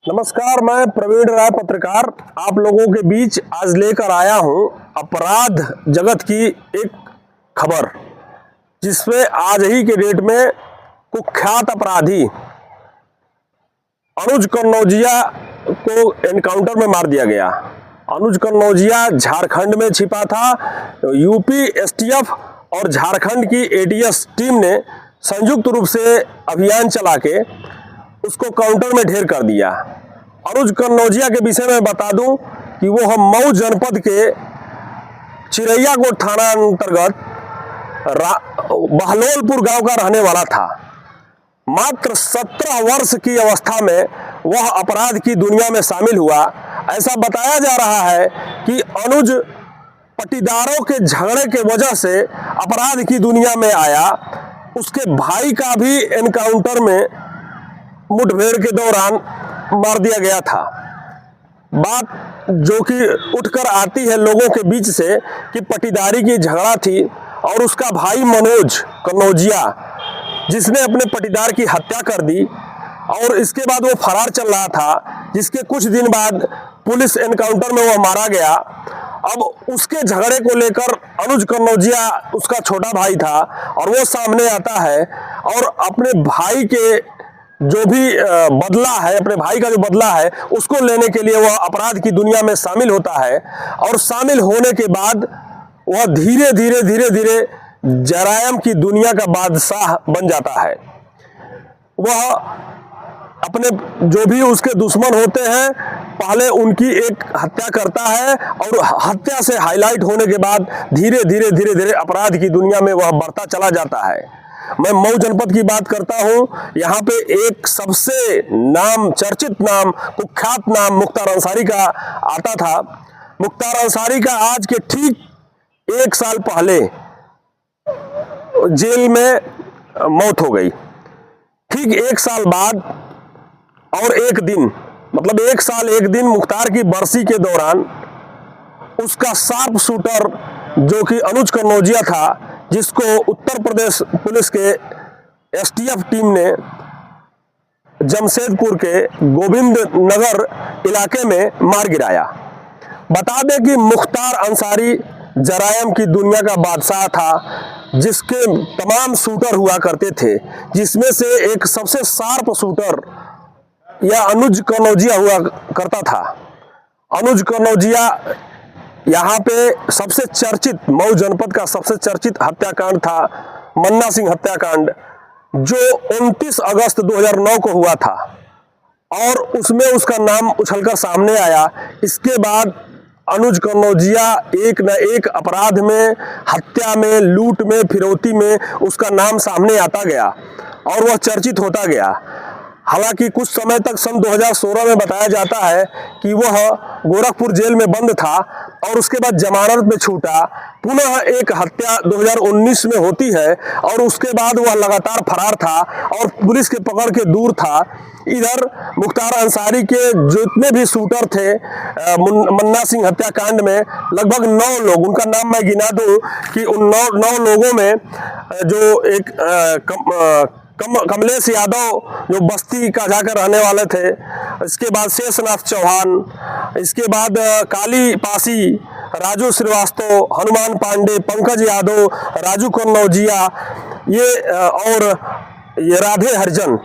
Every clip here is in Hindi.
नमस्कार, मैं प्रवीण राय पत्रकार आप लोगों के बीच आज लेकर आया हूं अपराध जगत की एक खबर, जिसमें आज ही के डेट में कुख्यात अपराधी अनुज कन्नौजिया को एनकाउंटर में मार दिया गया। अनुज कन्नौजिया झारखंड में छिपा था। यूपी एसटीएफ और झारखंड की एटीएस टीम ने संयुक्त रूप से अभियान चला के उसको काउंटर में ढेर कर दिया। अनुज कन्नौजिया के विषय में बता दूं कि वो हम मऊ जनपद के चिरैयाकोट थाना अंतर्गत बहलोलपुर गांव का रहने वाला था। मात्र 17 वर्ष की अवस्था में वह अपराध की दुनिया में शामिल हुआ। ऐसा बताया जा रहा है कि अनुज पटीदारों के झगड़े के वजह से अपराध की दुनिया में आया। उसके भाई का भी एनकाउंटर में मुठभेड़ के दौरान मार दिया गया था। बात जो कि उठकर आती है लोगों के बीच से कि पटीदारी की झगड़ा थी और उसका भाई मनोज कन्नौजिया, जिसने अपने पटीदार की हत्या कर दी और इसके बाद वो फरार चल रहा था, जिसके कुछ दिन बाद पुलिस एनकाउंटर में वह मारा गया। अब उसके झगड़े को लेकर अनुज कन्नौजिया, उसका छोटा भाई था, और वो सामने आता है और अपने भाई के जो भी बदला है, अपने भाई का जो बदला है उसको लेने के लिए वह अपराध की दुनिया में शामिल होता है। और शामिल होने के बाद वह धीरे धीरे जरायम की दुनिया का बादशाह बन जाता है। वह अपने जो भी उसके दुश्मन होते हैं, पहले उनकी एक हत्या करता है और हत्या से हाईलाइट होने के बाद धीरे धीरे अपराध की दुनिया में वह बढ़ता चला जाता है। मैं मऊ जनपद की बात करता हूं। यहाँ पे एक सबसे चर्चित नाम, कुख्यात नाम मुख्तार अंसारी का आता था। मुख्तार अंसारी का आज के ठीक 1 साल पहले जेल में मौत हो गई। ठीक 1 साल बाद और 1 दिन, मतलब 1 साल 1 दिन मुख्तार की बरसी के दौरान उसका शार्प शूटर जो कि अनुज कन्नौजिया था, जिसको उत्तर प्रदेश पुलिस के एसटीएफ टीम ने जमशेदपुर के गोविंद नगर इलाके में मार गिराया। बता दें कि मुख्तार अंसारी जरायम की दुनिया का बादशाह था, जिसके तमाम शूटर हुआ करते थे, जिसमें से एक सबसे शार्प शूटर या अनुज कन्नौजिया हुआ करता था। अनुज कन्नौजिया यहाँ पे सबसे चर्चित, मऊ जनपद का सबसे चर्चित हत्याकांड था मन्ना सिंह हत्याकांड, जो 29 अगस्त 2009 को हुआ था और उसमें उसका नाम उछलकर सामने आया। इसके बाद अनुज कन्नौजिया एक न एक अपराध में, हत्या में, लूट में, फिरौती में उसका नाम सामने आता गया और वह चर्चित होता गया। हालांकि कुछ समय तक सन 2016 में बताया जाता है कि वह गोरखपुर जेल में बंद था और उसके बाद जमानत में छूटा। पुनः एक हत्या 2019 में होती है और उसके बाद वह लगातार फरार था और पुलिस के पकड़ के दूर था। इधर मुख्तार अंसारी के जितने भी शूटर थे मन्ना सिंह हत्याकांड में, लगभग 9 लोग, उनका नाम मैं गिना दूं कि उन 9 लोगों में जो एक कमलेश यादव जो बस्ती का जाकर रहने वाले थे, इसके बाद शेषनाथ चौहान, इसके बाद काली पासी, राजू श्रीवास्तव, हनुमान पांडे, पंकज यादव, राजू कन्नौजिया, और ये राधे हरिजन,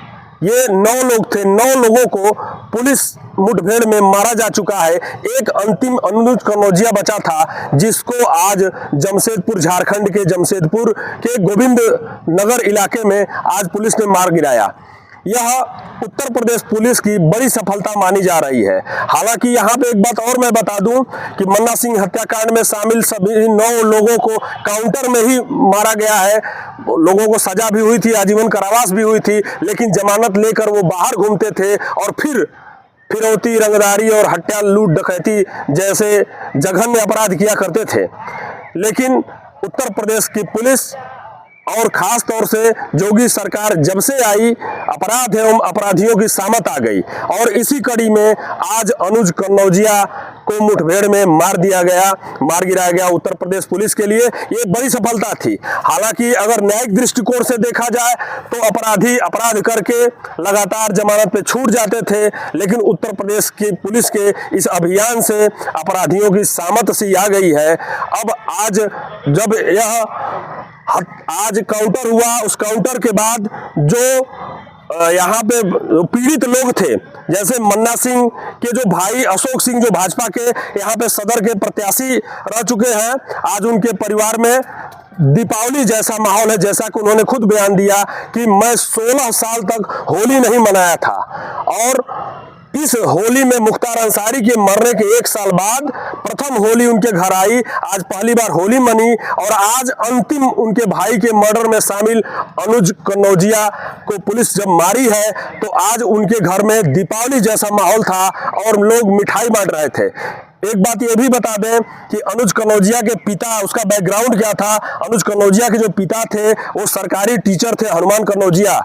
ये 9 लोग थे। 9 लोगों को पुलिस मुठभेड़ में मारा जा चुका है। एक अंतिम अनुज कन्नौजिया बचा था, जिसको आज जमशेदपुर, झारखंड के जमशेदपुर के गोविंद नगर इलाके में आज पुलिस ने मार गिराया। यह उत्तर प्रदेश पुलिस की बड़ी सफलता मानी जा रही है। हालांकि यहाँ पे एक बात और मैं बता दूं कि मन्ना सिंह हत्याकांड में शामिल सभी 9 लोगों को काउंटर में ही मारा गया है। लोगों को सजा भी हुई थी, आजीवन कारावास भी हुई थी, लेकिन जमानत लेकर वो बाहर घूमते थे और फिर फिरौती, रंगदारी और हत्या, लूट, डकैती जैसे जघन्य अपराध किया करते थे। लेकिन उत्तर प्रदेश की पुलिस और खास तौर से योगी सरकार जब से आई, अपराध एवं अपराधियों की सामत आ गई और इसी कड़ी में आज अनुज कन्नौजिया को मुठभेड़ में मार गिराया गया उत्तर प्रदेश पुलिस के लिए ये बड़ी सफलता थी। हालांकि अगर न्यायिक दृष्टिकोण से देखा जाए तो अपराधी अपराध करके लगातार जमानत पे छूट जाते थे, लेकिन उत्तर प्रदेश की पुलिस के इस अभियान से अपराधियों की सामत सी आ गई है। अब आज जब यह काउंटर हुआ, उस काउंटर के बाद जो यहाँ पे पीड़ित लोग थे, जैसे मन्ना सिंह के जो भाई अशोक सिंह जो भाजपा के यहाँ पे सदर के प्रत्याशी रह चुके हैं, आज उनके परिवार में दीपावली जैसा माहौल है। जैसा कि उन्होंने खुद बयान दिया कि मैं 16 साल तक होली नहीं मनाया था, और इस होली में मुख्तार अंसारी के मरने के 1 साल बाद प्रथम होली उनके घर आई। आज पहली बार होली मनी, और आज अंतिम उनके भाई के मर्डर में शामिल अनुज कनौजिया को पुलिस जब मारी है तो आज उनके घर में दीपावली जैसा माहौल था और लोग मिठाई बांट रहे थे। एक बात ये भी बता दें कि अनुज कनौजिया के पिता, उसका बैकग्राउंड क्या था। अनुज कनौजिया के जो पिता थे वो सरकारी टीचर थे, हनुमान कनौजिया,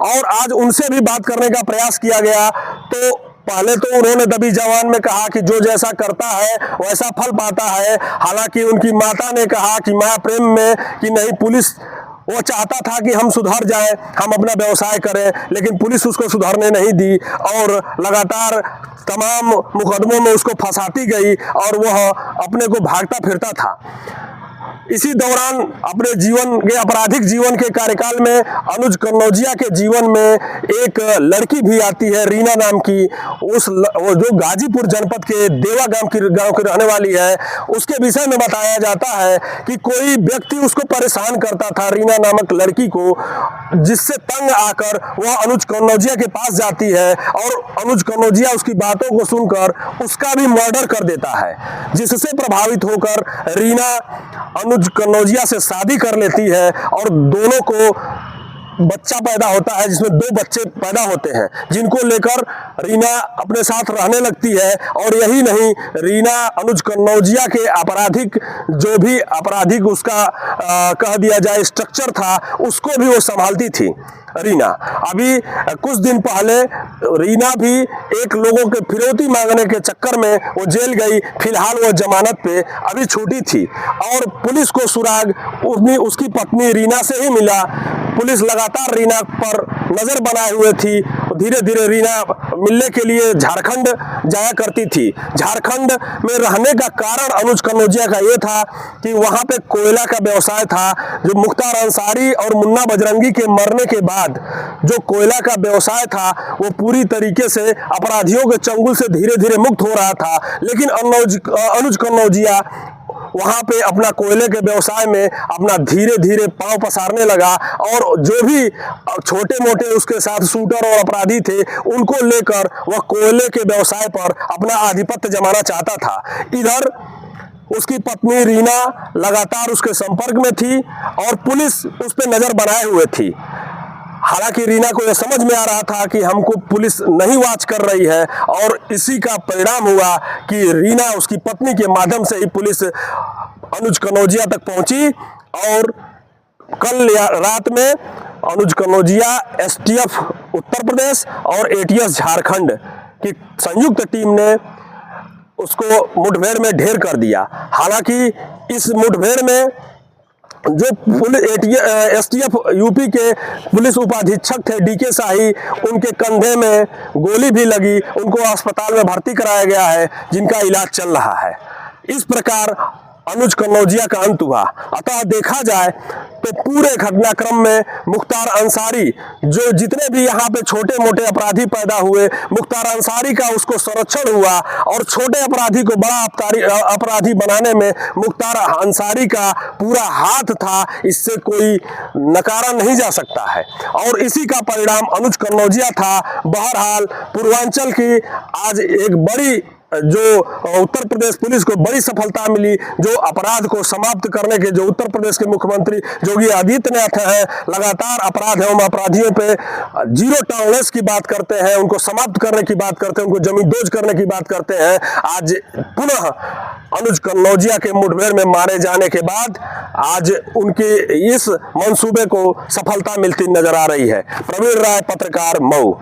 और आज उनसे भी बात करने का प्रयास किया गया तो पहले तो उन्होंने दबी जवान में कहा कि जो जैसा करता है वैसा फल पाता है। हालांकि उनकी माता ने कहा कि मां प्रेम में कि नहीं, पुलिस वो चाहता था कि हम सुधर जाएं, हम अपना व्यवसाय करें, लेकिन पुलिस उसको सुधरने नहीं दी और लगातार तमाम मुकदमों में उसको फंसाती गई और वह अपने को भागता फिरता था। इसी दौरान अपने जीवन के आपराधिक जीवन के कार्यकाल में अनुज कनौजिया के जीवन में एक लड़की भी आती है, रीना नाम की। वो जो गाजीपुर जनपद के देवा गांव की रहने वाली है, उसके विषय में बताया जाता है कि कोई व्यक्ति उसको परेशान करता था, रीना नामक लड़की को, जिससे तंग आकर वह अनुज कनौजिया के पास जाती है और अनुज कनौजिया उसकी बातों को सुनकर उसका भी मर्डर कर देता है, जिससे प्रभावित होकर रीना अनुज कनौजिया से शादी कर लेती है और दोनों को बच्चा पैदा होता है, जिसमें 2 बच्चे पैदा होते हैं, जिनको लेकर रीना अपने साथ रहने लगती है। और यही नहीं, रीना अनुज कनौजिया के जो भी आपराधिक उसका कह दिया जाए स्ट्रक्चर था, उसको भी वो संभालती थी रीना। अभी कुछ दिन पहले रीना भी एक लोगों के फिरौती मांगने के चक्कर में वो जेल गई। फिलहाल वो जमानत पे अभी छूटी थी और पुलिस को सुराग उसकी पत्नी रीना से ही मिला। पुलिस लगातार रीना पर नजर बनाए हुए थी। धीरे धीरे रीना मिलने के लिए झारखंड जाया करती थी। झारखंड में रहने का कारण अनुज कनौजिया का ये था कि वहां पे कोयला का व्यवसाय था। जो मुख्तार अंसारी और मुन्ना बजरंगी के मरने के बाद जो कोयला का व्यवसाय था वो पूरी तरीके से अपराधियों के चंगुल से धीरे धीरे मुक्त हो रहा था, लेकिन अनुज कनौजिया वहां पे अपना कोयले के व्यवसाय में अपना धीरे धीरे पांव पसारने लगा और जो भी छोटे मोटे उसके साथ शूटर और अपराधी थे उनको लेकर वह कोयले के व्यवसाय पर अपना आधिपत्य जमाना चाहता था। इधर उसकी पत्नी रीना लगातार उसके संपर्क में थी और पुलिस उस पर नजर बनाए हुए थी। हालांकि रीना को यह समझ में आ रहा था कि हमको पुलिस नहीं वॉच कर रही है, और इसी का परिणाम हुआ कि रीना उसकी पत्नी के माध्यम से ही पुलिस अनुज कनौजिया तक पहुंची। और कल रात में अनुज कनौजिया एसटीएफ उत्तर प्रदेश और एटीएस झारखंड की संयुक्त टीम ने उसको मुठभेड़ में ढेर कर दिया। हालांकि इस मुठभेड़ में जो एसटीएफ यूपी के पुलिस उपाधीक्षक थे डीके शाही, उनके कंधे में गोली भी लगी, उनको अस्पताल में भर्ती कराया गया है, जिनका इलाज चल रहा है। इस प्रकार अनुज कनौजिया का अंत हुआ। अतः देखा जाए तो पूरे घटनाक्रम में मुख्तार अंसारी, जो जितने भी यहाँ पे छोटे मोटे अपराधी पैदा हुए, मुख्तार अंसारी का उसको संरक्षण हुआ और छोटे अपराधी को बड़ा अपराधी बनाने में मुख्तार अंसारी का पूरा हाथ था। इससे कोई नकारा नहीं जा सकता है और इसी का परिणाम अनुज कनौजिया था। बहरहाल पूर्वांचल की आज एक बड़ी जो उत्तर प्रदेश पुलिस को बड़ी सफलता मिली, जो अपराध को समाप्त करने के जो उत्तर प्रदेश के मुख्यमंत्री योगी आदित्यनाथ हैं, लगातार अपराध एवं अपराधियों पे जीरो टॉलरेंस की बात करते हैं, उनको समाप्त करने की बात करते हैं, उनको जमींदोज करने की बात करते हैं। आज पुनः अनुज कनौजिया के मुठभेड़ में मारे जाने के बाद आज उनके इस मंसूबे को सफलता मिलती नजर आ रही है। प्रवीण राय, पत्रकार, मऊ।